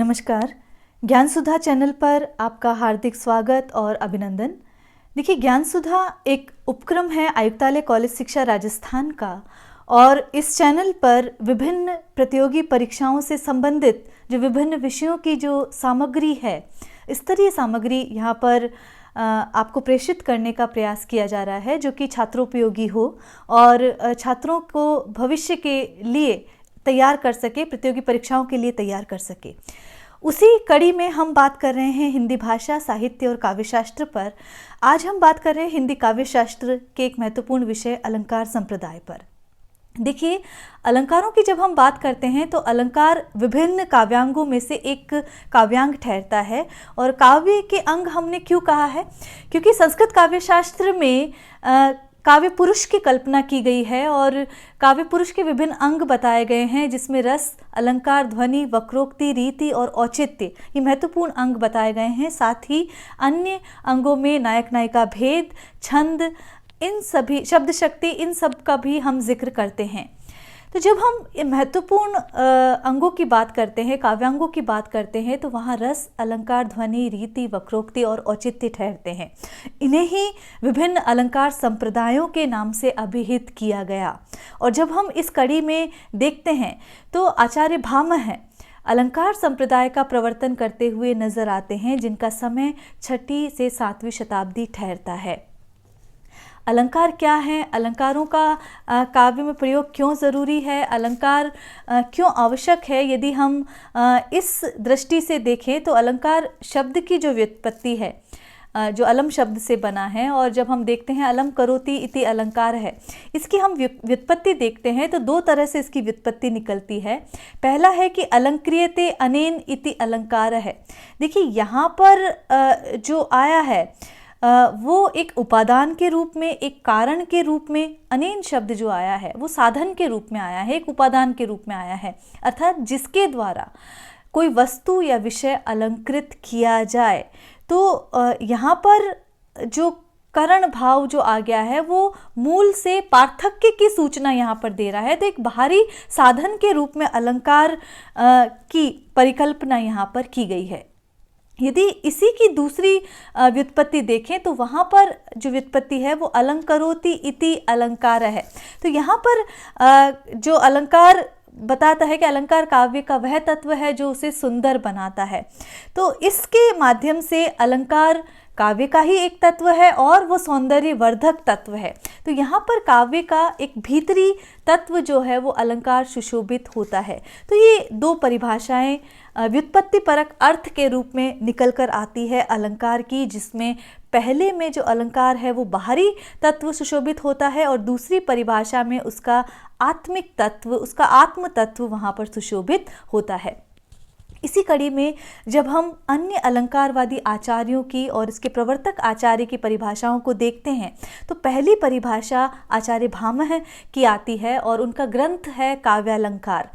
नमस्कार। ज्ञान सुधा चैनल पर आपका हार्दिक स्वागत और अभिनंदन। देखिए, ज्ञान सुधा एक उपक्रम है आयुक्तालय कॉलेज शिक्षा राजस्थान का, और इस चैनल पर विभिन्न प्रतियोगी परीक्षाओं से संबंधित जो विभिन्न विषयों की जो सामग्री है, स्तरीय सामग्री यहाँ पर आपको प्रेषित करने का प्रयास किया जा रहा है, जो कि छात्रोपयोगी हो और छात्रों को भविष्य के लिए तैयार कर सके, प्रतियोगी परीक्षाओं के लिए तैयार कर सके। उसी कड़ी में हम बात कर रहे हैं हिंदी भाषा, साहित्य और काव्यशास्त्र पर। आज हम बात कर रहे हैं हिंदी काव्यशास्त्र के एक महत्वपूर्ण विषय अलंकार संप्रदाय पर। देखिए, अलंकारों की जब हम बात करते हैं तो अलंकार विभिन्न काव्यांगों में से एक काव्यांग ठहरता है। और काव्य के अंग हमने क्यों कहा है? क्योंकि संस्कृत काव्यशास्त्र में काव्य पुरुष की कल्पना की गई है और काव्य पुरुष के विभिन्न अंग बताए गए हैं, जिसमें रस, अलंकार, ध्वनि, वक्रोक्ति, रीति और औचित्य ये महत्वपूर्ण अंग बताए गए हैं। साथ ही अन्य अंगों में नायक नायिका भेद, छंद, इन सभी शब्द शक्ति, इन सब का भी हम जिक्र करते हैं। तो जब हम महत्वपूर्ण अंगों की बात करते हैं, काव्यांगों की बात करते हैं, तो वहाँ रस, अलंकार, ध्वनि, रीति, वक्रोक्ति और औचित्य ठहरते हैं। इन्हें ही विभिन्न अलंकार संप्रदायों के नाम से अभिहित किया गया। और जब हम इस कड़ी में देखते हैं तो आचार्य भामह अलंकार संप्रदाय का प्रवर्तन करते हुए नजर आते हैं, जिनका समय 6वीं से 7वीं शताब्दी ठहरता है। अलंकार क्या है? अलंकारों का काव्य में प्रयोग क्यों ज़रूरी है? अलंकार क्यों आवश्यक है? यदि हम इस दृष्टि से देखें तो अलंकार शब्द की जो व्युत्पत्ति है, जो अलम शब्द से बना है, और जब हम देखते हैं अलम करोति इति अलंकार है, इसकी हम व्युत्पत्ति देखते हैं तो दो तरह से इसकी व्युत्पत्ति निकलती है। पहला है कि अलंक्रियते अनेन इति अलंकार है। देखिए, यहाँ पर जो आया है वो एक उपादान के रूप में, एक कारण के रूप में। अनेन शब्द जो आया है वो साधन के रूप में आया है, एक उपादान के रूप में आया है, अर्थात जिसके द्वारा कोई वस्तु या विषय अलंकृत किया जाए। तो यहाँ पर जो करण भाव जो आ गया है वो मूल से पार्थक्य की सूचना यहाँ पर दे रहा है। तो एक बाहरी साधन के रूप में अलंकार की परिकल्पना यहाँ पर की गई है। यदि इसी की दूसरी व्युत्पत्ति देखें तो वहाँ पर जो व्युत्पत्ति है वो अलंकरोति इति अलंकार है। तो यहाँ पर जो अलंकार बताता है कि अलंकार काव्य का वह तत्व है जो उसे सुंदर बनाता है। तो इसके माध्यम से अलंकार काव्य का ही एक तत्व है और वो सौंदर्य वर्धक तत्व है। तो यहाँ पर काव्य का एक भीतरी तत्व जो है वो अलंकार सुशोभित होता है। तो ये दो परिभाषाएं व्युत्पत्ति परक अर्थ के रूप में निकल कर आती है अलंकार की, जिसमें पहले में जो अलंकार है वो बाहरी तत्व सुशोभित होता है और दूसरी परिभाषा में उसका आत्मिक तत्व, उसका आत्म तत्व वहाँ पर सुशोभित होता है। इसी कड़ी में जब हम अन्य अलंकारवादी आचार्यों की और इसके प्रवर्तक आचार्य की परिभाषाओं को देखते हैं तो पहली परिभाषा आचार्य भामह की आती है और उनका ग्रंथ है काव्यालंकार।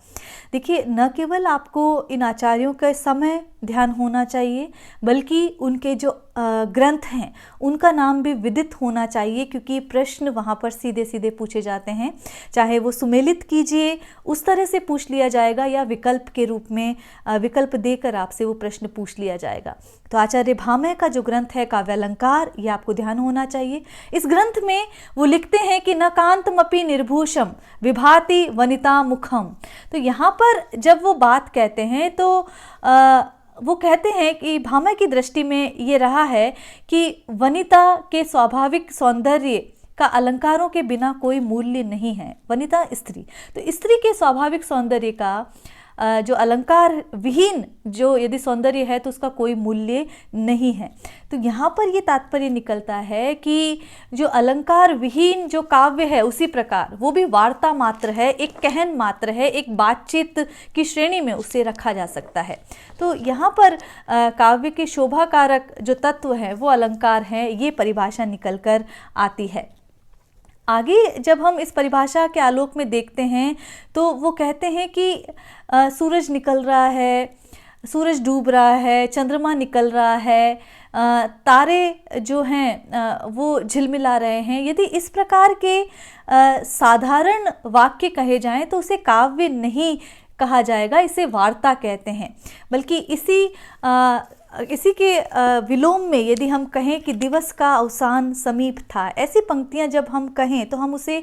देखिए, न केवल आपको इन आचार्यों का समय ध्यान होना चाहिए, बल्कि उनके जो ग्रंथ हैं उनका नाम भी विदित होना चाहिए, क्योंकि प्रश्न वहाँ पर सीधे सीधे पूछे जाते हैं। चाहे वो सुमेलित कीजिए उस तरह से पूछ लिया जाएगा, या विकल्प के रूप में विकल्प देकर आपसे वो प्रश्न पूछ लिया जाएगा। तो आचार्य भामह का जो ग्रंथ है काव्यालंकार, ये आपको ध्यान होना चाहिए। इस ग्रंथ में वो लिखते हैं कि न कांतमपि निर्भूषम विभाति वनिता मुखम। तो यहाँ पर जब वो बात कहते हैं तो वो कहते हैं कि भामह की दृष्टि में ये रहा है कि वनिता के स्वाभाविक सौंदर्य का अलंकारों के बिना कोई मूल्य नहीं है। वनिता स्त्री, तो स्त्री के स्वाभाविक सौंदर्य का जो अलंकार विहीन जो यदि सौंदर्य है तो उसका कोई मूल्य नहीं है। तो यहाँ पर ये तात्पर्य निकलता है कि जो अलंकार विहीन जो काव्य है, उसी प्रकार वो भी वार्ता मात्र है, एक कहन मात्र है, एक बातचीत की श्रेणी में उसे रखा जा सकता है। तो यहाँ पर काव्य के शोभा कारक जो तत्व है वो अलंकार है, ये परिभाषा निकल कर आती है। आगे जब हम इस परिभाषा के आलोक में देखते हैं तो वो कहते हैं कि सूरज निकल रहा है, सूरज डूब रहा है, चंद्रमा निकल रहा है, तारे जो हैं वो झिलमिला रहे हैं। यदि इस प्रकार के साधारण वाक्य कहे जाएं तो उसे काव्य नहीं कहा जाएगा, इसे वार्ता कहते हैं। बल्कि इसी के विलोम में यदि हम कहें कि दिवस का अवसान समीप था, ऐसी पंक्तियां जब हम कहें तो हम उसे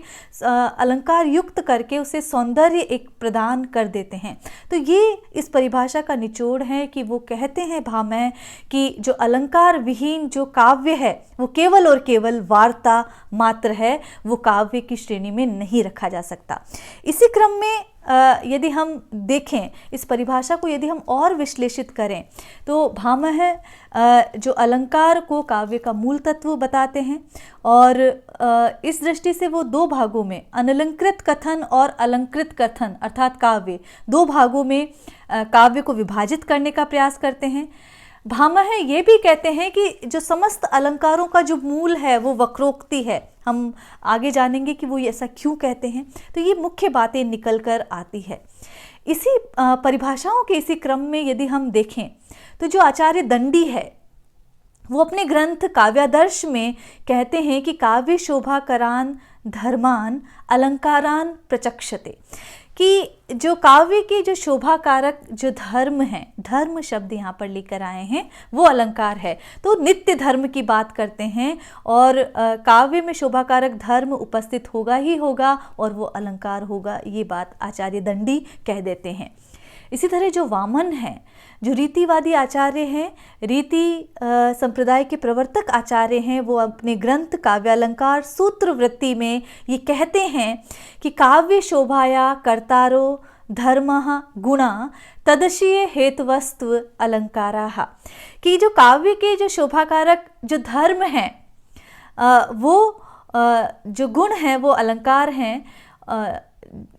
अलंकार युक्त करके उसे सौंदर्य एक प्रदान कर देते हैं। तो ये इस परिभाषा का निचोड़ है कि वो कहते हैं भामह कि जो अलंकार विहीन जो काव्य है वो केवल और केवल वार्ता मात्र है, वो काव्य की श्रेणी में नहीं रखा जा सकता। इसी क्रम में यदि हम देखें इस परिभाषा को, यदि हम और विश्लेषित करें तो भामह जो अलंकार को काव्य का मूल तत्व बताते हैं और इस दृष्टि से वो दो भागों में अनलंकृत कथन और अलंकृत कथन अर्थात काव्य, दो भागों में काव्य को विभाजित करने का प्रयास करते हैं। भामह ये भी कहते हैं कि जो समस्त अलंकारों का जो मूल है वो वक्रोक्ति है। हम आगे जानेंगे कि वो ऐसा क्यों कहते हैं। तो ये मुख्य बातें निकल कर आती है। इसी परिभाषाओं के इसी क्रम में यदि हम देखें तो जो आचार्य दंडी है वो अपने ग्रंथ काव्यादर्श में कहते हैं कि काव्य शोभाकरान धर्मान अलंकारान प्रचक्षते, कि जो काव्य के जो शोभाकारक जो धर्म है, धर्म शब्द यहाँ पर लेकर आए हैं, वो अलंकार है। तो नित्य धर्म की बात करते हैं और काव्य में शोभाकारक धर्म उपस्थित होगा ही होगा और वो अलंकार होगा, ये बात आचार्य दंडी कह देते हैं। इसी तरह जो वामन है, जो रीतिवादी आचार्य हैं, रीति संप्रदाय के प्रवर्तक आचार्य हैं, वो अपने ग्रंथ काव्यालंकार सूत्र वृत्ति में ये कहते हैं कि काव्य शोभाया कर्तारो धर्मः गुणा तदशीय हेतुवस्तु अलंकाराः, कि जो काव्य के जो शोभाकारक जो धर्म हैं वो जो गुण हैं वो अलंकार हैं,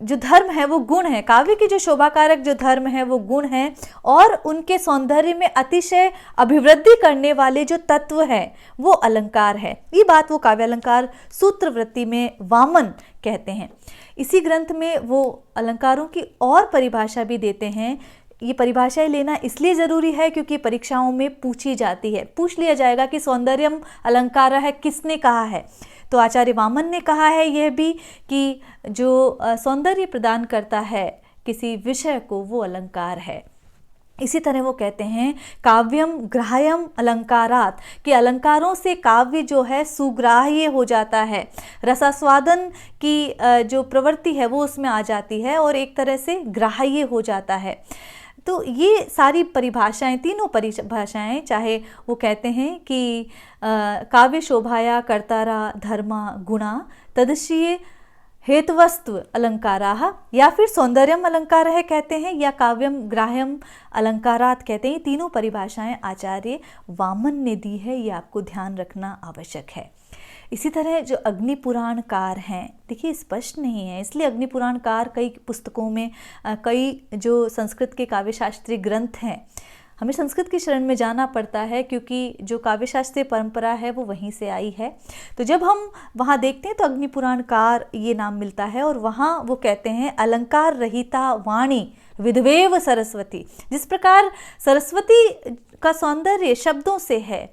जो धर्म है वो गुण है, काव्य की जो शोभाकारक जो धर्म है वो गुण है और उनके सौंदर्य में अतिशय अभिवृद्धि करने वाले जो तत्व है वो अलंकार है। ये बात वो काव्यालंकार सूत्र वृत्ति में वामन कहते हैं। इसी ग्रंथ में वो अलंकारों की और परिभाषा भी देते हैं। ये परिभाषाएं लेना इसलिए ज़रूरी है क्योंकि परीक्षाओं में पूछी जाती है, पूछ लिया जाएगा कि सौंदर्यम अलंकार है किसने कहा है। तो आचार्य वामन ने कहा है यह भी कि जो सौंदर्य प्रदान करता है किसी विषय को वो अलंकार है। इसी तरह वो कहते हैं काव्यम ग्राह्यम अलंकारात, कि अलंकारों से काव्य जो है सुग्राह्य हो जाता है, रसास्वादन की जो प्रवृत्ति है वो उसमें आ जाती है और एक तरह से ग्राह्य हो जाता है। तो ये सारी परिभाषाएं, तीनों परिभाषाएं, चाहे वो कहते हैं कि काव्य शोभाया कर्तारा धर्मा गुणा तदशीय हेतुवस्तु अलंकाराः, या फिर सौंदर्यम अलंकार है कहते हैं, या काव्यम ग्राह्यम अलंकारात कहते हैं। तीनों परिभाषाएं आचार्य वामन ने दी है, ये आपको ध्यान रखना आवश्यक है। इसी तरह जो अग्नि पुराणकार हैं, देखिए स्पष्ट नहीं है, इसलिए अग्नि पुराणकार कई पुस्तकों में कई जो संस्कृत के काव्यशास्त्रीय ग्रंथ हैं, हमें संस्कृत की शरण में जाना पड़ता है क्योंकि जो काव्यशास्त्रीय परंपरा है वो वहीं से आई है। तो जब हम वहाँ देखते हैं तो अग्नि पुराणकार ये नाम मिलता है और वहाँ वो कहते हैं अलंकार रहिता वाणी विधवेव सरस्वती। जिस प्रकार सरस्वती का सौंदर्य शब्दों से है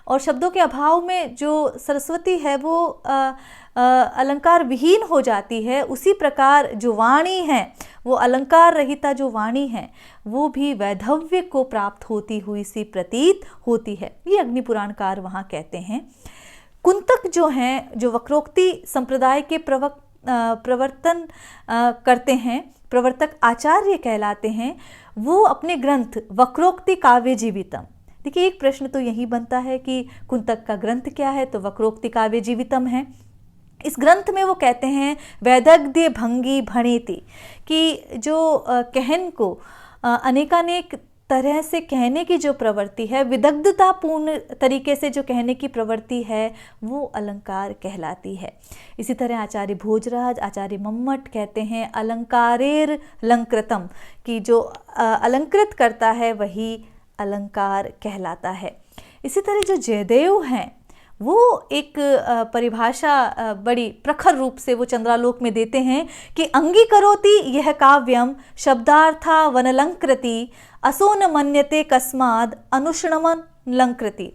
और शब्दों के अभाव में जो सरस्वती है वो अलंकार विहीन हो जाती है, उसी प्रकार जो वाणी है वो अलंकार रहिता जो वाणी है वो भी वैधव्य को प्राप्त होती हुई सी प्रतीत होती है। ये अग्नि पुराणकार वहाँ कहते हैं। कुंतक जो हैं, जो वक्रोक्ति संप्रदाय के प्रवर्तन करते हैं, प्रवर्तक आचार्य कहलाते हैं, वो अपने ग्रंथ वक्रोक्ति काव्य जीवितम, देखिए एक प्रश्न तो यही बनता है कि कुंतक का ग्रंथ क्या है, तो वक्रोक्ति काव्य जीवितम है। इस ग्रंथ में वो कहते हैं वैदग्ध्य भंगी भणेति, कि जो कहन को अनेकानेक तरह से कहने की जो प्रवृत्ति है, विदग्धतापूर्ण तरीके से जो कहने की प्रवृत्ति है, वो अलंकार कहलाती है। इसी तरह आचार्य भोजराज, आचार्य मम्मट कहते हैं अलंकारेर लंकृतम, कि जो अलंकृत करता है वही अलंकार कहलाता है। इसी तरह जो जयदेव हैं वो एक परिभाषा बड़ी प्रखर रूप से वो चंद्रालोक में देते हैं कि अंगीकरोति यह काव्यम शब्दार्था वनलंकृति असो न मन्यते कस्माद अनुष्णमन लंकृति,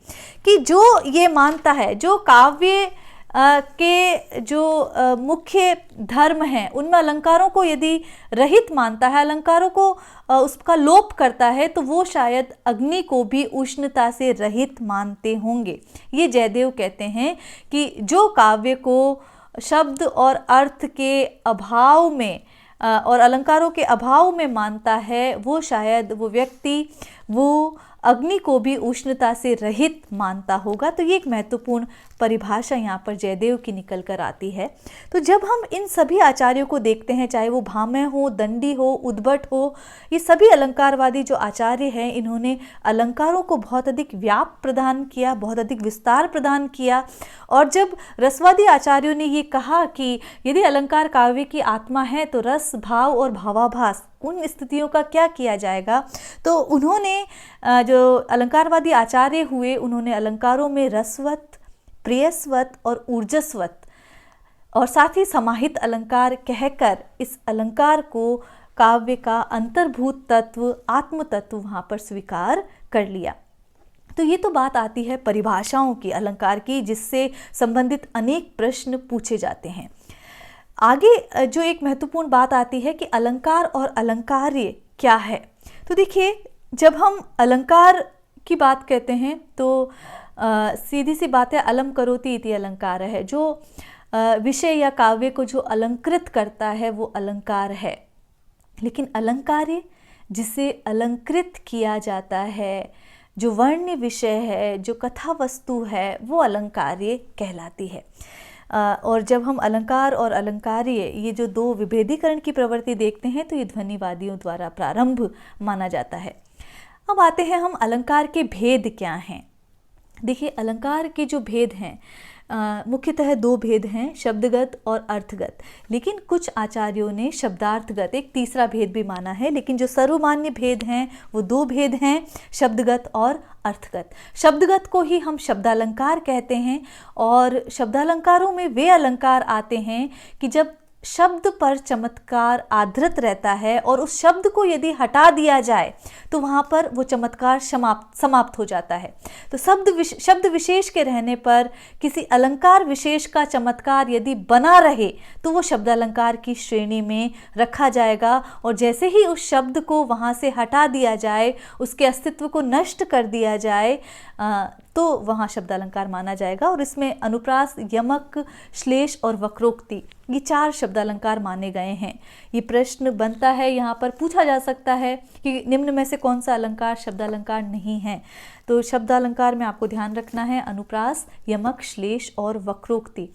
कि जो ये मानता है, जो काव्य के जो मुख्य धर्म हैं उनमें अलंकारों को यदि रहित मानता है, अलंकारों को उसका लोप करता है, तो वो शायद अग्नि को भी उष्णता से रहित मानते होंगे। ये जयदेव कहते हैं कि जो काव्य को शब्द और अर्थ के अभाव में और अलंकारों के अभाव में मानता है, वो शायद वो व्यक्ति वो अग्नि को भी उष्णता से रहित मानता होगा। तो ये एक महत्वपूर्ण परिभाषा यहाँ पर जयदेव की निकल कर आती है। तो जब हम इन सभी आचार्यों को देखते हैं, चाहे वो भामह हो, दंडी हो, उद्भट हो, ये सभी अलंकारवादी जो आचार्य हैं, इन्होंने अलंकारों को बहुत अधिक व्याप प्रदान किया, बहुत अधिक विस्तार प्रदान किया। और जब रसवादी आचार्यों ने ये कहा कि यदि अलंकार काव्य की आत्मा है तो रस, भाव और भावाभास, उन स्थितियों का क्या किया जाएगा, तो उन्होंने जो अलंकारवादी आचार्य हुए, उन्होंने अलंकारों में रसवत, प्रियस्वत और ऊर्जस्वत और साथ ही समाहित अलंकार कहकर इस अलंकार को काव्य का अंतर्भूत तत्व, आत्म तत्व वहाँ पर स्वीकार कर लिया। तो ये तो बात आती है परिभाषाओं की, अलंकार की, जिससे संबंधित अनेक प्रश्न पूछे जाते हैं। आगे जो एक महत्वपूर्ण बात आती है कि अलंकार और अलंकार्य क्या है। तो देखिए, जब हम अलंकार की बात कहते हैं तो सीधी सी बात है, अलम करोति इति अलंकार है। जो विषय या काव्य को जो अलंकृत करता है वो अलंकार है। लेकिन अलंकार्य, जिसे अलंकृत किया जाता है, जो वर्ण विषय है, जो कथा वस्तु है, वो अलंकार्य कहलाती है। और जब हम अलंकार और अलंकार्य ये जो दो विभेदीकरण की प्रवृत्ति देखते हैं तो ये ध्वनिवादियों द्वारा प्रारंभ माना जाता है। अब आते हैं हम अलंकार के भेद क्या हैं। देखिए, अलंकार के जो भेद हैं मुख्यतः दो भेद हैं, शब्दगत और अर्थगत। लेकिन कुछ आचार्यों ने शब्दार्थगत एक तीसरा भेद भी माना है। लेकिन जो सर्वमान्य भेद हैं वो दो भेद हैं, शब्दगत और अर्थगत। शब्दगत को ही हम शब्दालंकार कहते हैं। और शब्दालंकारों में वे अलंकार आते हैं कि जब शब्द पर चमत्कार आधृत रहता है और उस शब्द को यदि हटा दिया जाए तो वहाँ पर वो चमत्कार समाप्त हो जाता है। तो शब्द विशेष के रहने पर किसी अलंकार विशेष का चमत्कार यदि बना रहे तो वो शब्दालंकार की श्रेणी में रखा जाएगा। और जैसे ही उस शब्द को वहाँ से हटा दिया जाए, उसके अस्तित्व को नष्ट कर दिया जाए, तो वहाँ शब्दालंकार माना जाएगा। और इसमें अनुप्रास, यमक, श्लेष और वक्रोक्ति, ये चार शब्दालंकार माने गए हैं। ये प्रश्न बनता है, यहाँ पर पूछा जा सकता है कि निम्न में से कौन सा अलंकार शब्दालंकार नहीं है। तो शब्दालंकार में आपको ध्यान रखना है अनुप्रास, यमक, श्लेष और वक्रोक्ति।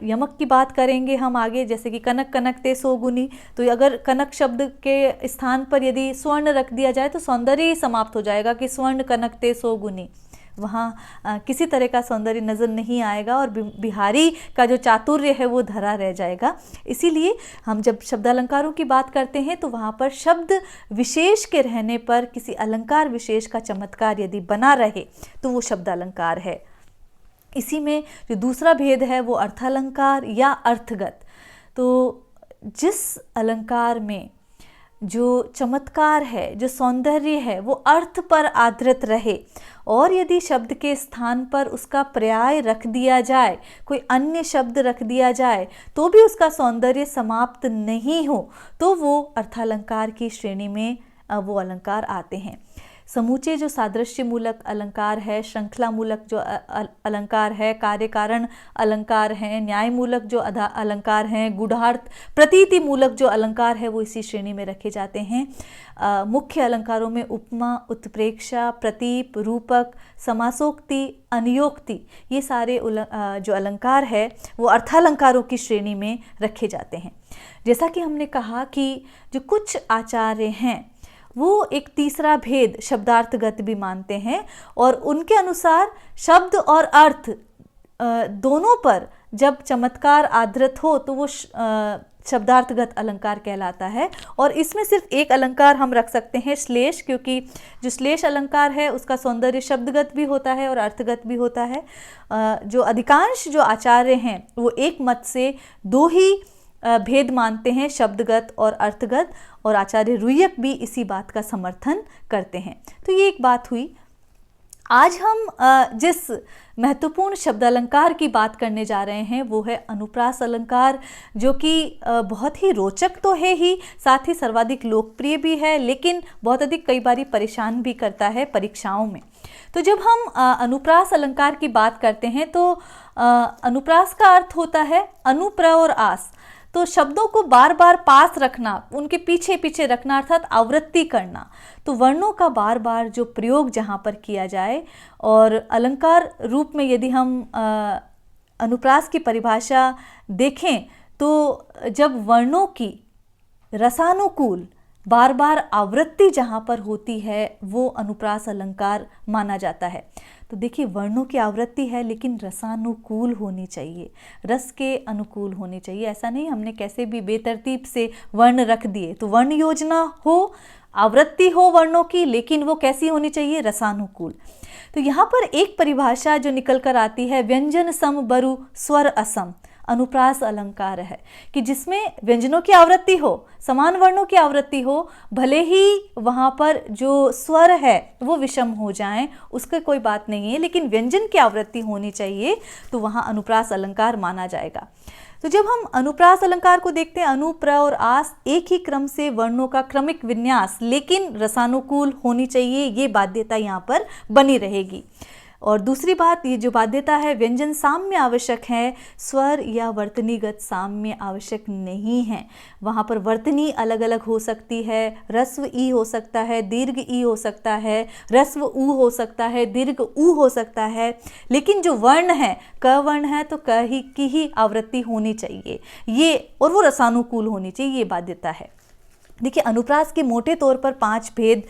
यमक की बात करेंगे हम आगे, जैसे कि कनक कनकते सोगुनी। तो अगर कनक शब्द के स्थान पर यदि स्वर्ण रख दिया जाए तो सौंदर्य ही समाप्त हो जाएगा कि स्वर्ण कनकते सोगुनी। वहाँ किसी तरह का सौंदर्य नज़र नहीं आएगा और बिहारी का जो चातुर्य है वो धरा रह जाएगा। इसीलिए हम जब शब्दालंकारों की बात करते हैं तो वहाँ पर शब्द विशेष के रहने पर किसी अलंकार विशेष का चमत्कार यदि बना रहे तो वो शब्दालंकार है। इसी में जो दूसरा भेद है वो अर्थालंकार या अर्थगत। तो जिस अलंकार में जो चमत्कार है, जो सौंदर्य है, वो अर्थ पर आधारित रहे और यदि शब्द के स्थान पर उसका पर्याय रख दिया जाए, कोई अन्य शब्द रख दिया जाए, तो भी उसका सौंदर्य समाप्त नहीं हो, तो वो अर्थालंकार की श्रेणी में वो अलंकार आते हैं। समूचे जो सादृश्य मूलक अलंकार है, श्रृंखला मूलक जो अलंकार है, कार्य कारण अलंकार हैं, न्याय मूलक जो अलंकार हैं, गूढ़ार्थ प्रतीति मूलक जो अलंकार है, वो इसी श्रेणी में रखे जाते हैं। मुख्य अलंकारों में उपमा, उत्प्रेक्षा, प्रतीप, रूपक, समासोक्ति, अनियोक्ति, ये सारे जो अलंकार है वो अर्थालंकारों की श्रेणी में रखे जाते हैं। जैसा कि हमने कहा कि जो कुछ आचार्य हैं वो एक तीसरा भेद शब्दार्थगत भी मानते हैं और उनके अनुसार शब्द और अर्थ दोनों पर जब चमत्कार आधृत हो तो वो शब्दार्थगत अलंकार कहलाता है। और इसमें सिर्फ एक अलंकार हम रख सकते हैं, श्लेष, क्योंकि जो श्लेष अलंकार है उसका सौंदर्य शब्दगत भी होता है और अर्थगत भी होता है। जो अधिकांश जो आचार्य हैं वो एक मत से दो ही भेद मानते हैं, शब्दगत और अर्थगत, और आचार्य रुय्यक भी इसी बात का समर्थन करते हैं। तो ये एक बात हुई। आज हम जिस महत्वपूर्ण शब्द अलंकार की बात करने जा रहे हैं वो है अनुप्रास अलंकार, जो कि बहुत ही रोचक तो है ही, साथ ही सर्वाधिक लोकप्रिय भी है, लेकिन बहुत अधिक कई बारी परेशान भी करता है परीक्षाओं में। तो जब हम अनुप्रास अलंकार की बात करते हैं तो अनुप्रास का अर्थ होता है अनुप्र और आस, तो शब्दों को बार बार पास रखना, उनके पीछे पीछे रखना, अर्थात आवृत्ति करना। तो वर्णों का बार बार जो प्रयोग जहाँ पर किया जाए, और अलंकार रूप में यदि हम अनुप्रास की परिभाषा देखें तो जब वर्णों की रसानुकूल बार बार आवृत्ति जहाँ पर होती है वो अनुप्रास अलंकार माना जाता है। तो देखिए, वर्णों की आवृत्ति है लेकिन रसानुकूल होनी चाहिए, रस के अनुकूल होनी चाहिए। ऐसा नहीं हमने कैसे भी बेतरतीब से वर्ण रख दिए। तो वर्ण योजना हो, आवृत्ति हो वर्णों की, लेकिन वो कैसी होनी चाहिए? रसानुकूल। तो यहाँ पर एक परिभाषा जो निकल कर आती है, व्यंजन सम बरु स्वर असम, अनुप्रास अलंकार है कि जिसमें व्यंजनों की आवृत्ति हो, समान वर्णों की आवृत्ति हो, भले ही वहाँ पर जो स्वर है वो विषम हो जाएं, उसका कोई बात नहीं है, लेकिन व्यंजन की आवृत्ति होनी चाहिए, तो वहाँ अनुप्रास अलंकार माना जाएगा। तो जब हम अनुप्रास अलंकार को देखते हैं, अनु, प्र और आस एक ही क्रम से वर्णों का क्रमिक विन्यास, लेकिन रसानुकूल होनी चाहिए, ये बाध्यता यहाँ पर बनी रहेगी। और दूसरी बात, ये जो बाध्यता है, व्यंजन साम्य आवश्यक है, स्वर या वर्तनीगत साम्य आवश्यक नहीं है। वहाँ पर वर्तनी अलग अलग हो सकती है, रस्व ई हो सकता है, दीर्घ ई हो सकता है, रस्व ऊ हो सकता है, दीर्घ ऊ हो सकता है, लेकिन जो वर्ण है, क वर्ण है तो क ही की ही आवृत्ति होनी चाहिए, ये, और वो रसानुकूल होनी चाहिए, ये बाध्यता है। देखिए, अनुप्रास के मोटे तौर पर 5 भेद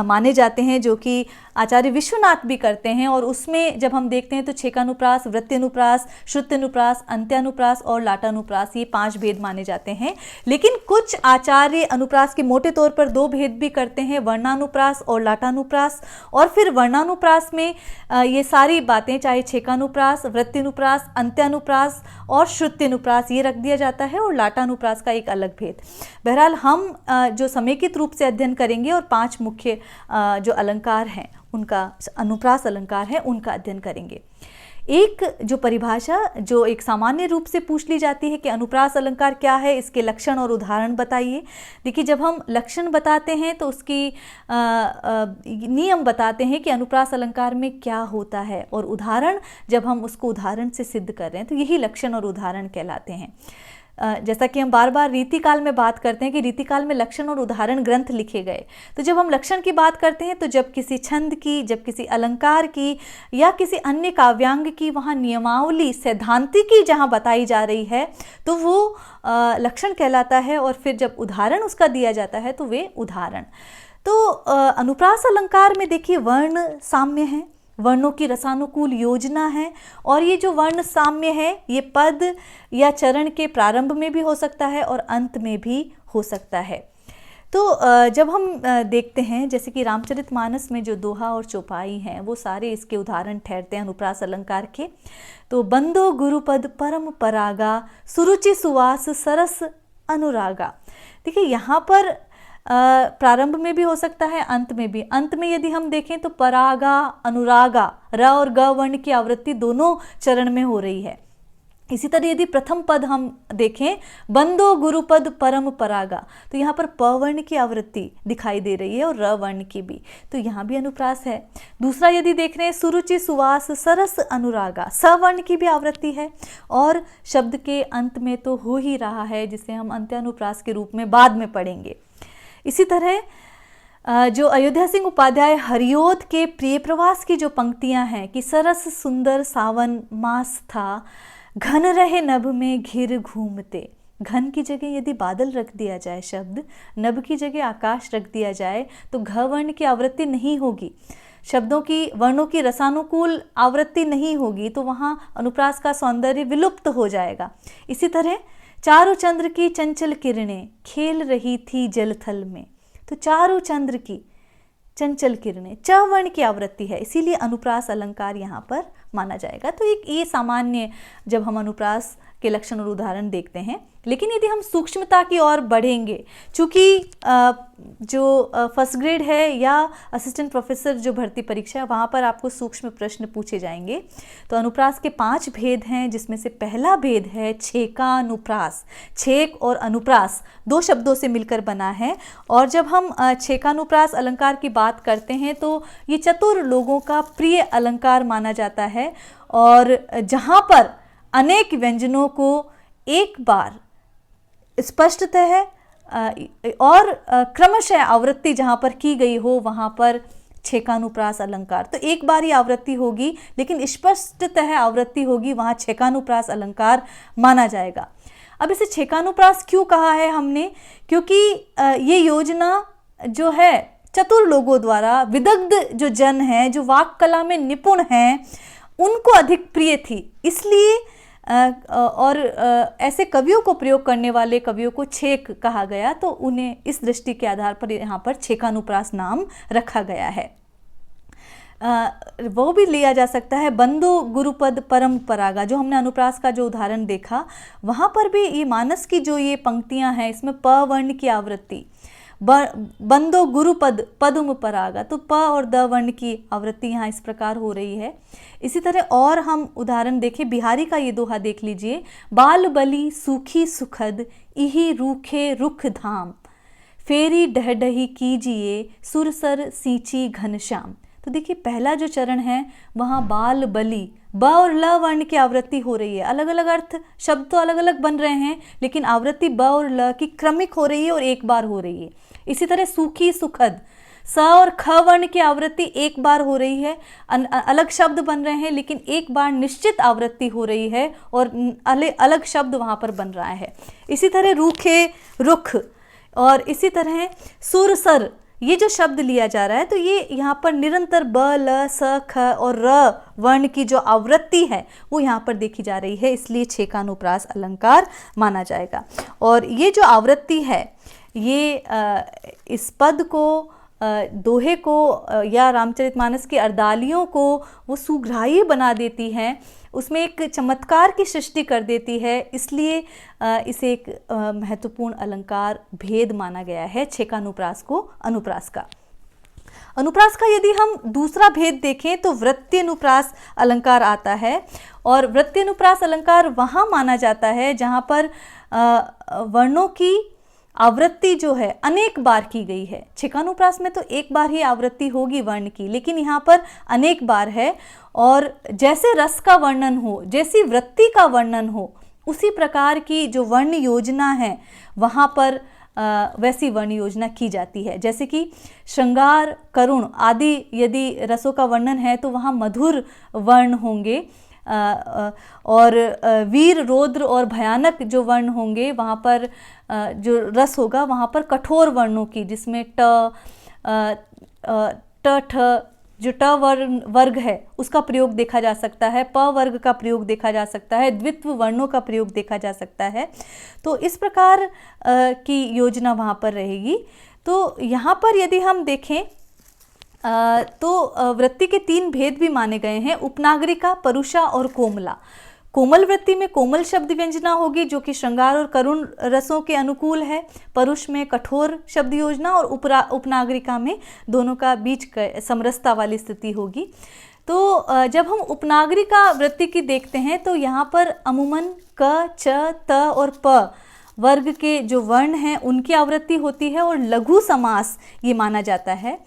माने जाते हैं, जो कि आचार्य विश्वनाथ भी करते हैं, और उसमें जब हम देखते हैं तो छेकानुप्रास, वृत्त्यनुप्रास, श्रुत्यनुप्रास, अंत्यानुप्रास और लाटानुप्रास, ये 5 भेद माने जाते हैं। लेकिन कुछ आचार्य अनुप्रास के मोटे तौर पर 2 भेद भी करते हैं, वर्णानुप्रास और लाटानुप्रास। और फिर वर्णानुप्रास में ये सारी बातें, चाहे छेकानुप्रास, वृत्त्यनुप्रास, अंत्यानुप्रास और श्रुत्यनुप्रास, ये रख दिया जाता है, और लाटानुप्रास का एक अलग भेद। बहरहाल हम जो समेकित रूप से अध्ययन करेंगे और 5 मुख्य जो अलंकार हैं, उनका, अनुप्रास अलंकार है, उनका अध्ययन करेंगे। एक जो परिभाषा जो एक सामान्य रूप से पूछ ली जाती है कि अनुप्रास अलंकार क्या है, इसके लक्षण और उदाहरण बताइए। देखिए, जब हम लक्षण बताते हैं तो उसकी नियम बताते हैं कि अनुप्रास अलंकार में क्या होता है, और उदाहरण जब हम उसको उदाहरण से सिद्ध कर रहे हैं तो यही लक्षण और उदाहरण कहलाते हैं। जैसा कि हम बार बार रीतिकाल में बात करते हैं कि रीतिकाल में लक्षण और उदाहरण ग्रंथ लिखे गए। तो जब हम लक्षण की बात करते हैं तो जब किसी छंद की, जब किसी अलंकार की या किसी अन्य काव्यांग की वहाँ नियमावली, सैद्धांतिकी जहाँ बताई जा रही है तो वो लक्षण कहलाता है, और फिर जब उदाहरण उसका दिया जाता है तो वे उदाहरण। तो अनुप्रास अलंकार में देखिए, वर्ण साम्य है, वर्णों की रसानुकूल योजना है, और ये जो वर्ण साम्य है ये पद या चरण के प्रारंभ में भी हो सकता है और अंत में भी हो सकता है। तो जब हम देखते हैं, जैसे कि रामचरितमानस में जो दोहा और चौपाई हैं, वो सारे इसके उदाहरण ठहरते हैं अनुप्रास अलंकार के। तो बंदो गुरुपद परम परागा, सुरुचि सुवास सरस अनुरागा। देखिए, यहाँ पर प्रारंभ में भी हो सकता है, अंत में भी। अंत में यदि हम देखें तो परागा, अनुरागा, र और ग वर्ण की आवृत्ति दोनों चरण में हो रही है। इसी तरह यदि प्रथम पद हम देखें, बंदो गुरुपद परम परागा, तो यहाँ पर प वर्ण की आवृत्ति दिखाई दे रही है और र वर्ण की भी, तो यहाँ भी अनुप्रास है। दूसरा यदि देख रहे हैं, सुरुचि सुवास सरस अनुरागा, स वर्ण की भी आवृत्ति है, और शब्द के अंत में तो हो ही रहा है, जिसे हम अंत्यानुप्रास के रूप में बाद में पढ़ेंगे। इसी तरह जो अयोध्या सिंह उपाध्याय हरिओद के प्रिय प्रवास की जो पंक्तियां हैं कि सरस सुंदर सावन मास था, घन रहे नभ में घिर घूमते, घन की जगह यदि बादल रख दिया जाए शब्द, नभ की जगह आकाश रख दिया जाए, तो घ वर्ण की आवृत्ति नहीं होगी, शब्दों की, वर्णों की रसानुकूल आवृत्ति नहीं होगी, तो वहाँ अनुप्रास का सौंदर्य विलुप्त हो जाएगा। इसी तरह चारों चंद्र की चंचल किरणें खेल रही थी जलथल में, तो चारों चंद्र की चंचल किरणें, च वर्ण की आवृत्ति है, इसीलिए अनुप्रास अलंकार यहाँ पर माना जाएगा। तो एक ये सामान्य, जब हम अनुप्रास के लक्षण और उदाहरण देखते हैं। लेकिन यदि हम सूक्ष्मता की ओर बढ़ेंगे, चूँकि जो फर्स्ट ग्रेड है या असिस्टेंट प्रोफेसर जो भर्ती परीक्षा है वहाँ पर आपको सूक्ष्म प्रश्न पूछे जाएंगे। तो अनुप्रास के 5 भेद हैं, जिसमें से पहला भेद है छेकानुप्रास। छेक और अनुप्रास 2 शब्दों से मिलकर बना है। और जब हम छेकानुप्रास अलंकार की बात करते हैं तो ये चतुर लोगों का प्रिय अलंकार माना जाता है, और जहाँ पर अनेक व्यंजनों को एक बार स्पष्टतः और क्रमशः आवृत्ति जहाँ पर की गई हो वहाँ पर छेकानुप्रास अलंकार। तो एक बार ही आवृत्ति होगी लेकिन स्पष्टतः आवृत्ति होगी, वहाँ छेकानुप्रास अलंकार माना जाएगा। अब इसे छेकानुप्रास क्यों कहा है हमने? क्योंकि ये योजना जो है चतुर लोगों द्वारा, विदग्ध जो जन हैं, जो वाक कला में निपुण हैं, उनको अधिक प्रिय थी, इसलिए और ऐसे कवियों को प्रयोग करने वाले कवियों को छेक कहा गया। तो उन्हें इस दृष्टि के आधार पर यहाँ पर छेकानुप्रास नाम रखा गया है। वो भी लिया जा सकता है बंदो गुरुपद परम परागा, जो हमने अनुप्रास का जो उदाहरण देखा वहाँ पर भी ये मानस की जो ये पंक्तियाँ हैं इसमें प वर्ण की आवृत्ति, बंदो गुरुपद पद्म परागा, तो प और द वर्ण की आवृत्ति यहाँ इस प्रकार हो रही है। इसी तरह और हम उदाहरण देखें, बिहारी का ये दोहा देख लीजिए, बाल बली सूखी सुखद इही रूखे रुख धाम, फेरी डहडही कीजिए सुरसर सींची घनश्याम। तो देखिए पहला जो चरण है वहाँ बाल बली, ब और ल वर्ण की आवृत्ति हो रही है। अलग अलग अर्थ, शब्द तो अलग अलग बन रहे हैं लेकिन आवृत्ति ब और ल की क्रमिक हो रही है और एक बार हो रही है। इसी तरह सूखी सुखद, स और ख वर्ण की आवृत्ति एक बार हो रही है। अलग शब्द बन रहे हैं लेकिन एक बार निश्चित आवृत्ति हो रही है और अलग शब्द वहाँ पर बन रहा है। इसी तरह रूखे रुख, और इसी तरह सुरसर, ये जो शब्द लिया जा रहा है तो ये यहाँ पर निरंतर ब ल स ख और र वर्ण की जो आवृत्ति है वो यहाँ पर देखी जा रही है, इसलिए छेकानुप्रास अलंकार माना जाएगा। और ये जो आवृत्ति है ये इस पद को, दोहे को या रामचरितमानस की अर्दालियों को वो सुग्राह्य बना देती है, उसमें एक चमत्कार की सृष्टि कर देती है, इसलिए इसे एक महत्वपूर्ण अलंकार भेद माना गया है छेकानुप्रास को अनुप्रास का। अनुप्रास का यदि हम दूसरा भेद देखें तो वृत्त्यनुप्रास अलंकार आता है, और वृत्त्यनुप्रास अलंकार वहाँ माना जाता है जहाँ पर वर्णों की आवृत्ति जो है अनेक बार की गई है। छेकानुप्रास में तो एक बार ही आवृत्ति होगी वर्ण की, लेकिन यहाँ पर अनेक बार है, और जैसे रस का वर्णन हो, जैसी वृत्ति का वर्णन हो, उसी प्रकार की जो वर्ण योजना है वहाँ पर वैसी वर्ण योजना की जाती है। जैसे कि श्रृंगार, करुण आदि यदि रसों का वर्णन है तो वहाँ मधुर वर्ण होंगे, और वीर, रौद्र और भयानक जो वर्ण होंगे वहाँ पर जो रस होगा वहाँ पर कठोर वर्णों की, जिसमें ट, ठ, जो ट वर्ग है उसका प्रयोग देखा जा सकता है, प वर्ग का प्रयोग देखा जा सकता है, द्वित्व वर्णों का प्रयोग देखा जा सकता है। तो इस प्रकार की योजना वहाँ पर रहेगी। तो यहाँ पर यदि हम देखें तो वृत्ति के 3 भेद भी माने गए हैं, उपनागरिका, परुषा और कोमला। कोमल वृत्ति में कोमल शब्द व्यंजना होगी जो कि श्रृंगार और करुण रसों के अनुकूल है, परुष में कठोर शब्द योजना, और उपनागरिका में दोनों का बीच समरसता वाली स्थिति होगी। तो जब हम उपनागरिका वृत्ति की देखते हैं तो यहाँ पर अमूमन क, च, त और प वर्ग के जो वर्ण हैं उनकी आवृत्ति होती है, और लघु समास ये माना जाता है।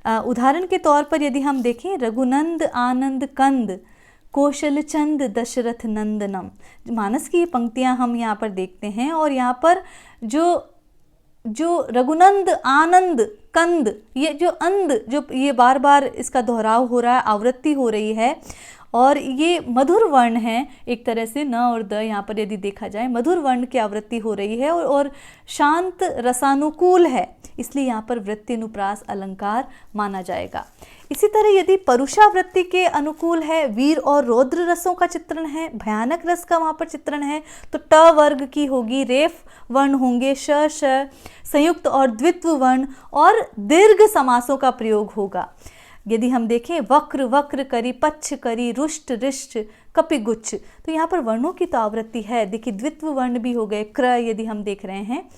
उदाहरण के तौर पर यदि हम देखें, रघुनंद आनंद कंद कौशल चंद दशरथ नंदनम, मानस की ये पंक्तियां हम यहाँ पर देखते हैं। और यहाँ पर जो रघुनंद आनंद कंद, ये जो अंद, जो ये बार बार इसका दोहराव हो रहा है, आवृत्ति हो रही है, और ये मधुर वर्ण है एक तरह से, न और द यहाँ पर यदि देखा जाए मधुर वर्ण की आवृत्ति हो रही है, और शांत रसानुकूल है, इसलिए यहाँ पर वृत्त्यनुप्रास अलंकार माना जाएगा। इसी तरह यदि परुषा वृत्ति के अनुकूल है, वीर और रौद्र रसों का चित्रण है, भयानक रस का वहाँ पर चित्रण है, तो ट वर्ग की होगी, रेफ वर्ण होंगे, श, श, संयुक्त और द्वित्व वर्ण, और दीर्घ समासों का प्रयोग होगा। यदि हम देखें वक्र वक्र करी, पच्छ करी, रुष्ट रिष्ट, कपिगुच्छ, तो यहाँ पर वर्णों की तो आवृत्ति है। देखिए द्वित्व वर्ण भी हो गए, क्र यदि हम देख रहे हैं,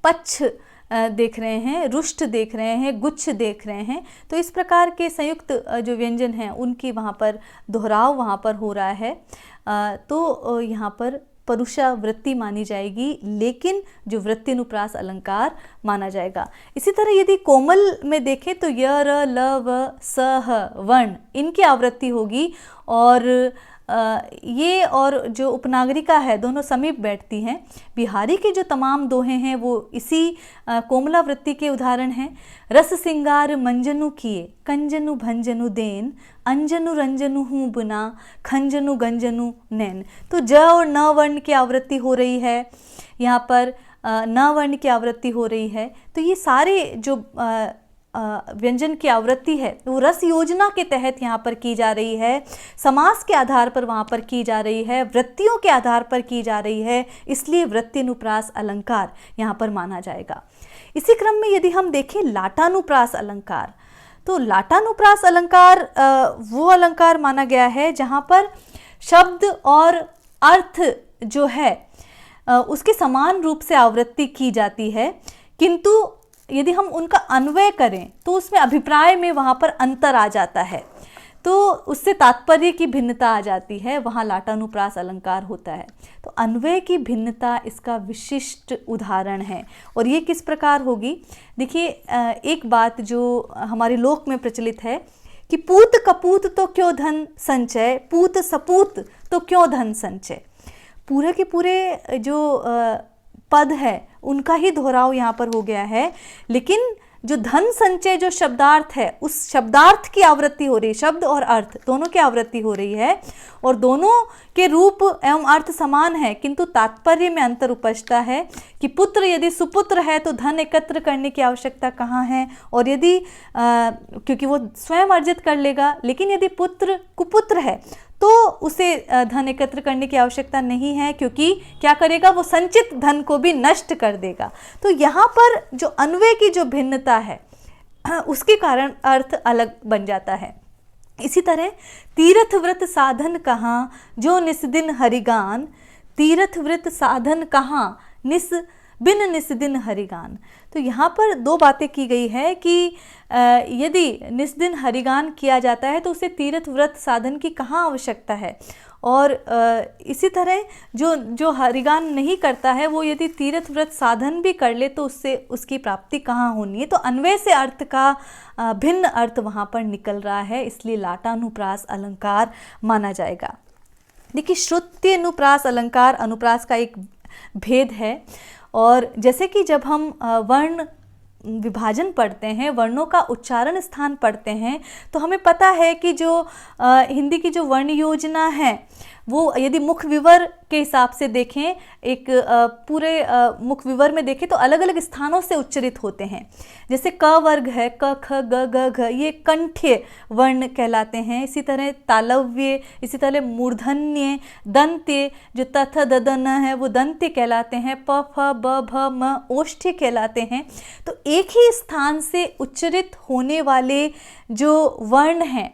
पच्छ देख रहे हैं, रुष्ट देख रहे हैं, गुच्छ देख रहे हैं, तो इस प्रकार के संयुक्त जो व्यंजन हैं उनकी वहाँ पर दोहराव वहाँ पर हो रहा है। तो यहाँ पर परुषा वृत्ति मानी जाएगी, लेकिन जो वृत्ति अनुप्रास अलंकार माना जाएगा। इसी तरह यदि कोमल में देखें तो य, र, ल, व, स, ह वर्ण इनकी आवृत्ति होगी, और ये और जो उपनागरिका है दोनों समीप बैठती हैं। बिहारी के जो तमाम दोहे हैं वो इसी कोमला वृत्ति के उदाहरण हैं। रस सिंगार मंजनु किए, कंजनु भंजनु देन, अंजनु रंजनु हूँ बुना, खंजनु गंजनु नैन। तो ज और न वर्ण की आवृत्ति हो रही है, यहाँ पर न वर्ण की आवृत्ति हो रही है। तो ये सारे जो व्यंजन की आवृत्ति है वो रस योजना के तहत यहाँ पर की जा रही है, समास के आधार पर वहाँ पर की जा रही है, वृत्तियों के आधार पर की जा रही है, इसलिए वृत्ति अनुप्रास अलंकार यहाँ पर माना जाएगा। इसी क्रम में यदि हम देखें लाटानुप्रास अलंकार, तो लाटानुप्रास अलंकार वो अलंकार माना गया है जहाँ पर शब्द और अर्थ जो है उसके समान रूप से आवृत्ति की जाती है, किंतु यदि हम उनका अन्वय करें तो उसमें अभिप्राय में वहाँ पर अंतर आ जाता है, तो उससे तात्पर्य की भिन्नता आ जाती है, वहाँ लाटानुप्रास अलंकार होता है। तो अन्वय की भिन्नता इसका विशिष्ट उदाहरण है। और ये किस प्रकार होगी, देखिए एक बात जो हमारे लोक में प्रचलित है कि पूत कपूत तो क्यों धन संचय, पूत सपूत तो क्यों धन संचय। पूरे के पूरे जो पद है उनका ही दोहराव यहाँ पर हो गया है, लेकिन जो धन संचय जो शब्दार्थ है उस शब्दार्थ की आवृत्ति हो रही है, शब्द और अर्थ दोनों की आवृत्ति हो रही है, और दोनों के रूप एवं अर्थ समान है, किंतु तात्पर्य में अंतर उपजता है कि पुत्र यदि सुपुत्र है तो धन एकत्र करने की आवश्यकता कहाँ है, और यदि क्योंकि वो स्वयं अर्जित कर लेगा, लेकिन यदि पुत्र कुपुत्र है तो उसे धन एकत्र करने की आवश्यकता नहीं है, क्योंकि क्या करेगा, वो संचित धन को भी नष्ट कर देगा। तो यहाँ पर जो अन्वय की जो भिन्नता है उसके कारण अर्थ अलग बन जाता है। इसी तरह तीर्थ व्रत साधन कहाँ जो निस्दिन हरिगान, तीर्थ व्रत साधन कहाँ बिन निस्दिन हरिगान। तो यहाँ पर दो बातें की गई है कि यदि निस्दिन हरिगान किया जाता है तो उसे तीर्थ व्रत साधन की कहाँ आवश्यकता है, और इसी तरह जो हरिगान नहीं करता है वो यदि तीर्थ व्रत साधन भी कर ले तो उससे उसकी प्राप्ति कहाँ होनी है। तो अन्वय से अर्थ का भिन्न अर्थ वहाँ पर निकल रहा है, इसलिए लाटानुप्रास अलंकार माना जाएगा। देखिए श्रुत्यनुप्रास अलंकार अनुप्रास का एक भेद है, और जैसे कि जब हम वर्ण विभाजन पढ़ते हैं, वर्णों का उच्चारण स्थान पढ़ते हैं, तो हमें पता है कि जो हिंदी की जो वर्ण योजना है वो यदि मुख विवर के हिसाब से देखें, एक पूरे मुख विवर में देखें तो अलग अलग स्थानों से उच्चरित होते हैं। जैसे क वर्ग है, क ख ग घ घ, ये कंठ्य वर्ण कहलाते हैं। इसी तरह तालव्य, इसी तरह मूर्धन्य, दंत्य जो तथ ददन है वो दंत्य कहलाते हैं, प फ ब भ म ओष्ठ्य कहलाते हैं। तो एक ही स्थान से उच्चरित होने वाले जो वर्ण हैं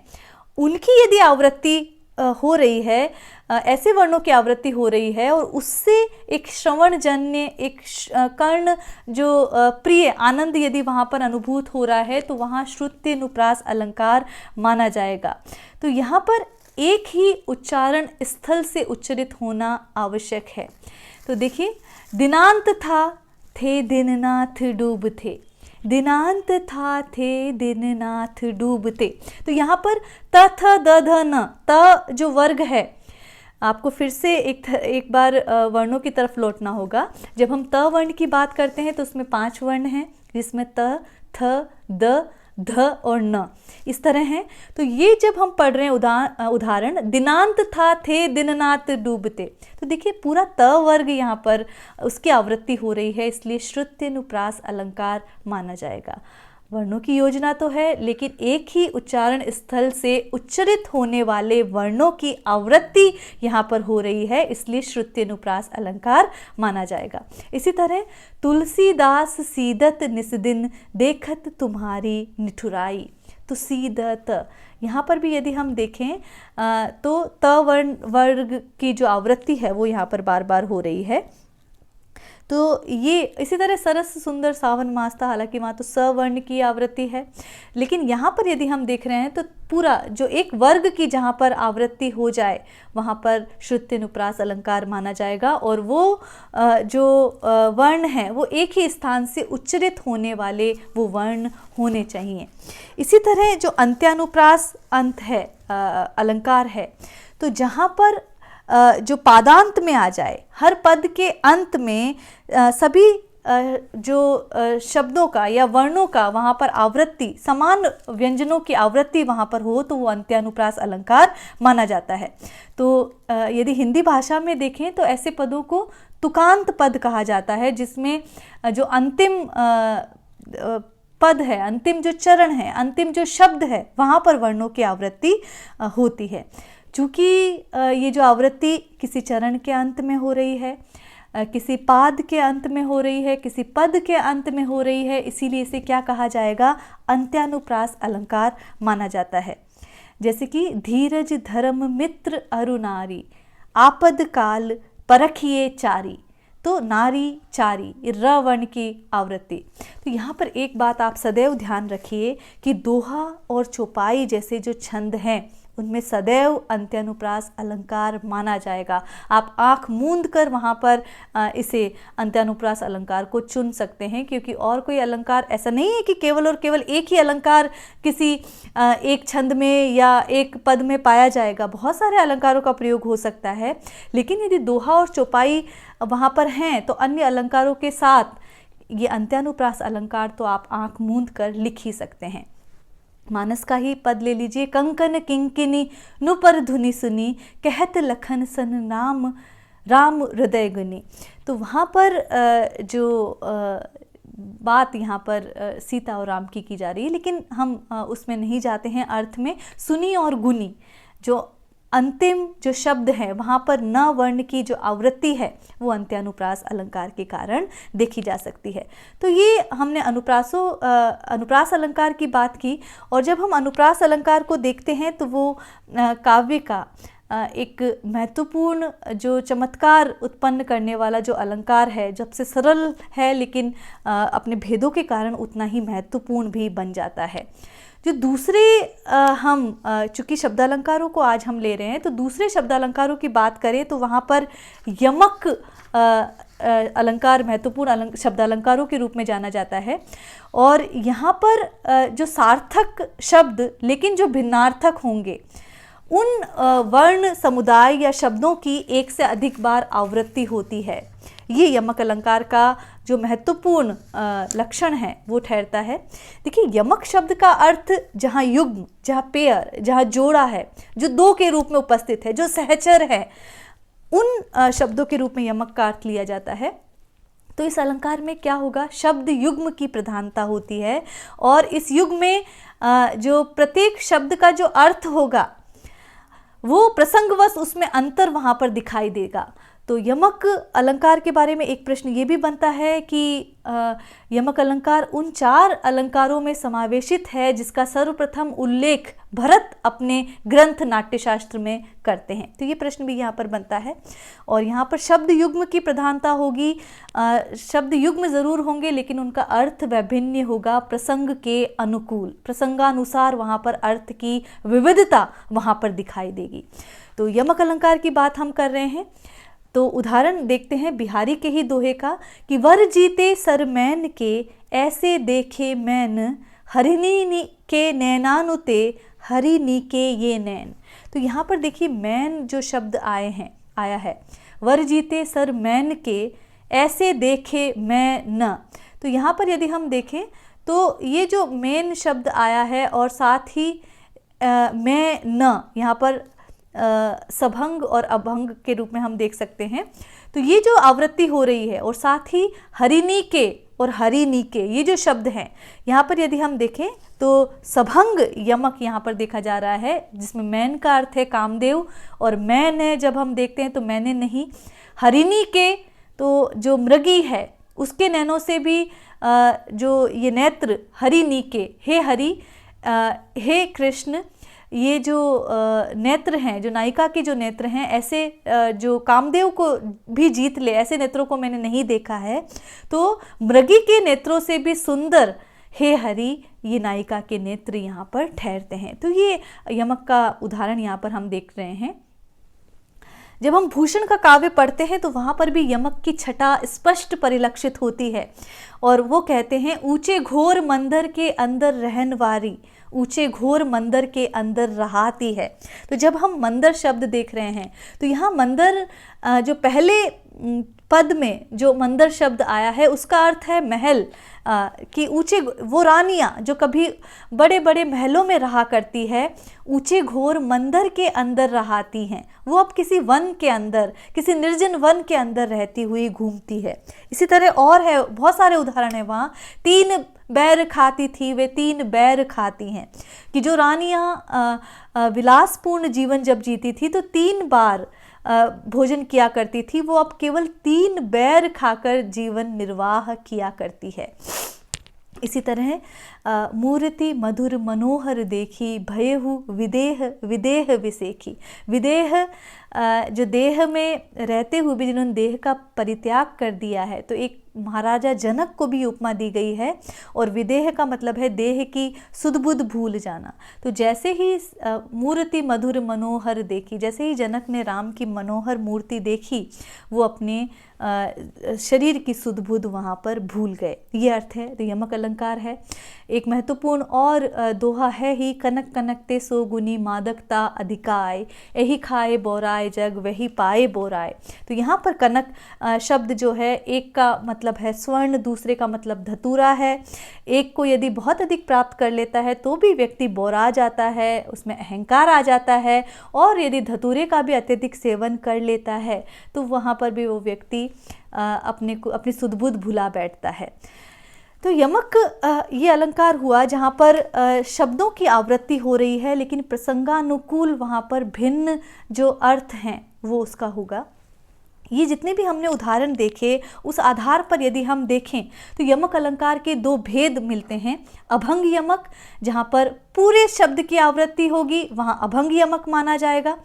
उनकी यदि आवृत्ति हो रही है, ऐसे वर्णों की आवृत्ति हो रही है, और उससे एक श्रवणजन्य, एक कर्ण जो प्रिय आनंद यदि वहाँ पर अनुभूत हो रहा है तो वहाँ श्रुत्यनुप्रास अलंकार माना जाएगा। तो यहाँ पर एक ही उच्चारण स्थल से उच्चरित होना आवश्यक है। तो देखिए दिनांत था थे दिननाथ डूब थे, दिनांत था थे दिननाथ डूबते। तो यहाँ पर त थ द ध न, त जो वर्ग है, आपको फिर से एक बार वर्णों की तरफ लौटना होगा। जब हम त वर्ण की बात करते हैं तो उसमें 5 वर्ण हैं, जिसमें त, थ, द, ध और न इस तरह हैं। तो ये जब हम पढ़ रहे हैं उदाहरण दिनांत था थे दिननाथ डूबते, तो देखिए पूरा त वर्ग यहाँ पर उसकी आवृत्ति हो रही है, इसलिए श्रुत्यनुप्रास अलंकार माना जाएगा। वर्णों की योजना तो है, लेकिन एक ही उच्चारण स्थल से उच्चरित होने वाले वर्णों की आवृत्ति यहाँ पर हो रही है, इसलिए श्रुत्यनुप्रास अलंकार माना जाएगा। इसी तरह तुलसीदास सीदत निस्दिन देखत तुम्हारी निठुराई, तो सी द त, यहाँ पर भी यदि हम देखें तो त वर्ग की जो आवृत्ति है वो यहाँ पर बार बार हो रही है। तो ये इसी तरह सरस सुंदर सावन मास था, हालांकि वहाँ तो स वर्ण की आवृत्ति है, लेकिन यहाँ पर यदि हम देख रहे हैं तो पूरा जो एक वर्ग की जहाँ पर आवृत्ति हो जाए वहाँ पर श्रुत्यनुप्रास अलंकार माना जाएगा, और वो जो वर्ण हैं वो एक ही स्थान से उच्चरित होने वाले वो वर्ण होने चाहिए। इसी तरह जो अंत्यानुप्रास अंत है अलंकार है, तो जहाँ पर जो पादांत में आ जाए, हर पद के अंत में सभी जो शब्दों का या वर्णों का वहाँ पर आवृत्ति, समान व्यंजनों की आवृत्ति वहाँ पर हो, तो वो अंत्यानुप्रास अलंकार माना जाता है। तो यदि हिंदी भाषा में देखें तो ऐसे पदों को तुकांत पद कहा जाता है, जिसमें जो अंतिम पद है, अंतिम जो चरण है, अंतिम जो शब्द है, वहाँ पर वर्णों की आवृत्ति होती है। चूँकि ये जो आवृत्ति किसी चरण के अंत में हो रही है, किसी पाद के अंत में हो रही है, किसी पद के अंत में हो रही है, इसीलिए इसे क्या कहा जाएगा, अंत्यानुप्रास अलंकार माना जाता है। जैसे कि धीरज धर्म मित्र अरु नारी, आपद काल परखिए चारी, तो नारी चारी, र वर्ण की आवृत्ति। तो यहाँ पर एक बात आप सदैव ध्यान रखिए कि दोहा और चौपाई जैसे जो छंद हैं उनमें सदैव अंत्यानुप्रास अलंकार माना जाएगा। आप आंख मूंद कर वहाँ पर इसे अंत्यानुप्रास अलंकार को चुन सकते हैं, क्योंकि और कोई अलंकार ऐसा नहीं है कि केवल और केवल एक ही अलंकार किसी एक छंद में या एक पद में पाया जाएगा। बहुत सारे अलंकारों का प्रयोग हो सकता है, लेकिन यदि दोहा और चौपाई वहाँ पर हैं तो अन्य अलंकारों के साथ ये अंत्यानुप्रास अलंकार तो आप आंख मूंद कर लिख ही सकते हैं। मानस का ही पद ले लीजिए, कंकन किंकिनी नुपर धुनि सुनी, कहत लखन सन नाम राम हृदय गुनी। तो वहाँ पर जो बात यहाँ पर सीता और राम की जा रही है, लेकिन हम उसमें नहीं जाते हैं अर्थ में। सुनी और गुनी, जो अंतिम जो शब्द है वहाँ पर न वर्ण की जो आवृत्ति है वो अंत्यानुप्रास अलंकार के कारण देखी जा सकती है। तो ये हमने अनुप्रास अलंकार की बात की, और जब हम अनुप्रास अलंकार को देखते हैं तो वो काव्य का एक महत्वपूर्ण जो चमत्कार उत्पन्न करने वाला जो अलंकार है, जब से सरल है लेकिन अपने भेदों के कारण उतना ही महत्वपूर्ण भी बन जाता है। जो दूसरे हम चूँकि शब्दालंकारों को आज हम ले रहे हैं, तो दूसरे शब्दालंकारों की बात करें तो वहाँ पर यमक अलंकार महत्वपूर्ण शब्दालंकारों के रूप में जाना जाता है। और यहाँ पर जो सार्थक शब्द लेकिन जो भिन्नार्थक होंगे, उन वर्ण समुदाय या शब्दों की एक से अधिक बार आवृत्ति होती है। ये यमक अलंकार का जो महत्वपूर्ण लक्षण है वो ठहरता है। देखिए, यमक शब्द का अर्थ जहाँ युग्म, जहाँ पेयर, जहाँ जोड़ा है, जो दो के रूप में उपस्थित है, जो सहचर है, उन शब्दों के रूप में यमक का अर्थ लिया जाता है। तो इस अलंकार में क्या होगा, शब्द युग्म की प्रधानता होती है, और इस युग्म में जो प्रत्येक शब्द का जो अर्थ होगा वो प्रसंगवश उसमें अंतर वहाँ पर दिखाई देगा। तो यमक अलंकार के बारे में एक प्रश्न ये भी बनता है कि यमक अलंकार उन 4 अलंकारों में समावेशित है जिसका सर्वप्रथम उल्लेख भरत अपने ग्रंथ नाट्यशास्त्र में करते हैं। तो ये प्रश्न भी यहाँ पर बनता है, और यहाँ पर शब्द युग्म की प्रधानता होगी। शब्द युग्म ज़रूर होंगे लेकिन उनका अर्थ वैभिन्न होगा, प्रसंग के अनुकूल, प्रसंगानुसार वहाँ पर अर्थ की विविधता वहाँ पर दिखाई देगी। तो यमक अलंकार की बात हम कर रहे हैं, तो उदाहरण देखते हैं बिहारी के ही दोहे का कि वर जीते सर मैन के, ऐसे देखे मैन, हरिनी के नैनानुते, हरिनी के ये नैन। तो यहाँ पर देखिए मैन जो शब्द आया है, वर जीते सर मैन के, ऐसे देखे मैं न। तो यहाँ पर यदि हम देखें तो ये जो मैन शब्द आया है और साथ ही मैं न, यहाँ पर सभंग और अभंग के रूप में हम देख सकते हैं। तो ये जो आवृत्ति हो रही है, और साथ ही हरिनी के और हरिनी के ये जो शब्द हैं, यहाँ पर यदि हम देखें तो सभंग यमक यहाँ पर देखा जा रहा है, जिसमें मैन का अर्थ है कामदेव, और मैन है जब हम देखते हैं तो मैंने नहीं। हरिनी के तो जो मृगी है उसके नैनों से भी जो ये नेत्र हरिनी के, हे हरि, हे कृष्ण, ये जो नेत्र हैं, जो नायिका के जो नेत्र हैं, ऐसे जो कामदेव को भी जीत ले ऐसे नेत्रों को मैंने नहीं देखा है। तो मृगी के नेत्रों से भी सुंदर हे हरि ये नायिका के नेत्र यहाँ पर ठहरते हैं। तो ये यमक का उदाहरण यहाँ पर हम देख रहे हैं। जब हम भूषण का काव्य पढ़ते हैं तो वहाँ पर भी यमक की छटा स्पष्ट परिलक्षित होती है और वो कहते हैं, ऊंचे घोर मंदिर के अंदर रहन वारी, ऊंचे घोर मंदिर के अंदर रहाती है। तो जब हम मंदिर शब्द देख रहे हैं तो यहाँ मंदिर जो पहले पद में जो मंदिर शब्द आया है उसका अर्थ है महल, कि ऊंचे, वो रानियाँ जो कभी बड़े बड़े महलों में रहा करती है, ऊंचे घोर मंदिर के अंदर रहाती हैं। वो अब किसी वन के अंदर, किसी निर्जन वन के अंदर रहती हुई घूमती है। इसी तरह और है, बहुत सारे उदाहरण है वहाँ। 3 बैर खाती थी वे 3 बैर खाती हैं, कि जो रानियाँ विलासपूर्ण जीवन जब जीती थी तो 3 बार भोजन किया करती थी, वो अब केवल 3 बैर खाकर जीवन निर्वाह किया करती है। इसी तरह मूर्ति मधुर मनोहर देखी, भयहु विदेह विदेह विसेखी। विदेह जो देह में रहते हुए भी जिन्होंने देह का परित्याग कर दिया है, तो एक महाराजा जनक को भी उपमा दी गई है। और विदेह का मतलब है देह की सुध बुध भूल जाना। तो जैसे ही मूर्ति मधुर मनोहर देखी, जैसे ही जनक ने राम की मनोहर मूर्ति देखी, वो अपने शरीर की सुध बुध वहाँ पर भूल गए। ये अर्थ है। तो यमक अलंकार है। एक महत्वपूर्ण और दोहा है ही, कनक कनकते सो गुनी मादकता अधिकाय, यही खाए बोराए जग वही पाए बोराए। तो यहाँ पर कनक शब्द जो है, एक का मतलब है स्वर्ण, दूसरे का मतलब धतूरा है। एक को यदि बहुत अधिक प्राप्त कर लेता है तो भी व्यक्ति बोरा जाता है, उसमें अहंकार आ जाता है। और यदि धतूरे का भी अत्यधिक सेवन कर लेता है तो वहाँ पर भी वो व्यक्ति अपनी सुध-बुध भुला बैठता है। तो यमक ये अलंकार हुआ जहाँ पर शब्दों की आवृत्ति हो रही है, लेकिन प्रसंगानुकूल वहाँ पर भिन्न जो अर्थ हैं वो उसका होगा। ये जितने भी हमने उदाहरण देखे उस आधार पर यदि हम देखें तो यमक अलंकार के 2 भेद मिलते हैं। अभंग यमक, जहाँ पर पूरे शब्द की आवृत्ति होगी वहाँ अभंग यमक माना जाएगा।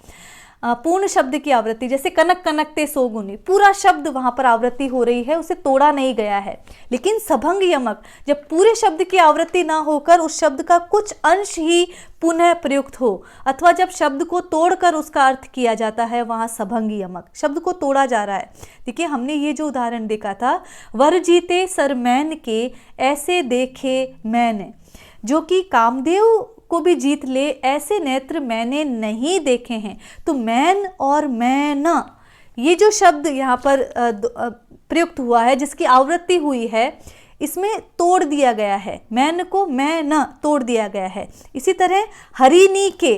पूर्ण शब्द की आवृत्ति, जैसे कनक कनकते सोगुनी, पूरा शब्द वहाँ पर आवृत्ति हो रही है, उसे तोड़ा नहीं गया है। लेकिन सभंग यमक, जब पूरे शब्द की आवृत्ति ना होकर उस शब्द का कुछ अंश ही पुनः प्रयुक्त हो, अथवा जब शब्द को तोड़कर उसका अर्थ किया जाता है, वहाँ सभंग यमक, शब्द को तोड़ा जा रहा है। देखिए हमने ये जो उदाहरण देखा था, वर जीते सरमैन के ऐसे देखे मैंने, जो कि कामदेव को भी जीत ले ऐसे नेत्र मैंने नहीं देखे हैं। तो मैन और मैना, ये जो शब्द यहाँ पर प्रयुक्त हुआ है, जिसकी आवृत्ति हुई है, इसमें तोड़ दिया गया है। मैन को मैं न तोड़ दिया गया है। इसी तरह हरिनी के,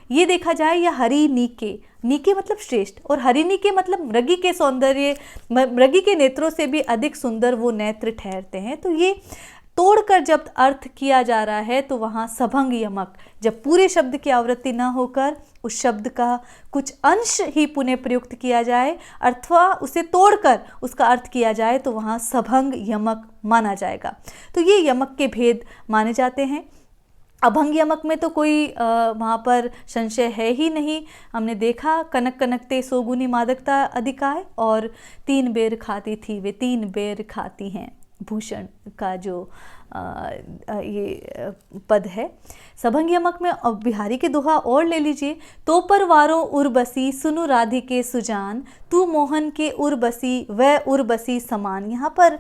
ये देखा जाए, या हरिनी के, नीके मतलब श्रेष्ठ और हरिनी के मतलब मृगी के सौंदर्य, मृगी के नेत्रों से भी अधिक सुंदर वो नेत्र ठहरते हैं। तो ये तोड़कर जब अर्थ किया जा रहा है तो वहाँ सभंग यमक, जब पूरे शब्द की आवृत्ति न होकर उस शब्द का कुछ अंश ही पुनः प्रयुक्त किया जाए अथवा उसे तोड़कर उसका अर्थ किया जाए तो वहाँ सभंग यमक माना जाएगा। तो ये यमक के भेद माने जाते हैं। अभंग यमक में तो कोई वहाँ पर संशय है ही नहीं। हमने देखा कनक कनकते सोगुनी मादकता अधिकाय, और 3 बेर खाती थी वे 3 बेर खाती हैं, भूषण का जो ये पद है। सभंग यमक में अब बिहारी के दोहा और ले लीजिए। तो परवारों उर्बसी सुनु राधिके सुजान, तू मोहन के उर्बसी वह उर्बसी समान। यहाँ पर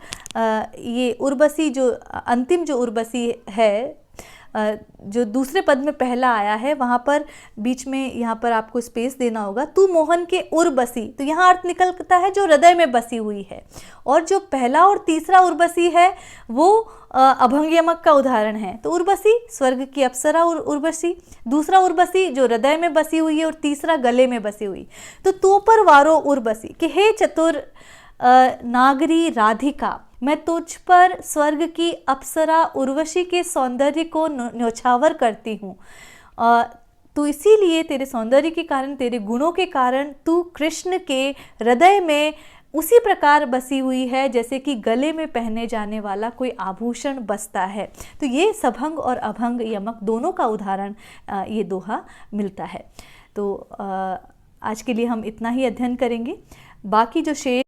ये उर्बसी जो अंतिम जो उर्बसी है, जो दूसरे पद में पहला आया है, वहाँ पर बीच में यहाँ पर आपको स्पेस देना होगा। तू मोहन के उर्बसी, तो यहाँ अर्थ निकलता है जो हृदय में बसी हुई है। और जो पहला और तीसरा उर्बसी है वो अभंग यमक का उदाहरण है। तो उर्बसी स्वर्ग की अप्सरा उर्बसी, दूसरा उर्बसी जो हृदय में बसी हुई है, और तीसरा गले में बसी हुई। तो पर वारो उर्बसी, कि हे चतुर नागरी राधिका, मैं तुझ पर स्वर्ग की अप्सरा उर्वशी के सौंदर्य को न्योछावर करती हूँ। तो इसीलिए तेरे सौंदर्य के कारण, तेरे गुणों के कारण तू कृष्ण के हृदय में उसी प्रकार बसी हुई है जैसे कि गले में पहने जाने वाला कोई आभूषण बसता है। तो ये सभंग और अभंग यमक दोनों का उदाहरण ये दोहा मिलता है। तो आज के लिए हम इतना ही अध्ययन करेंगे। बाकी जो शेर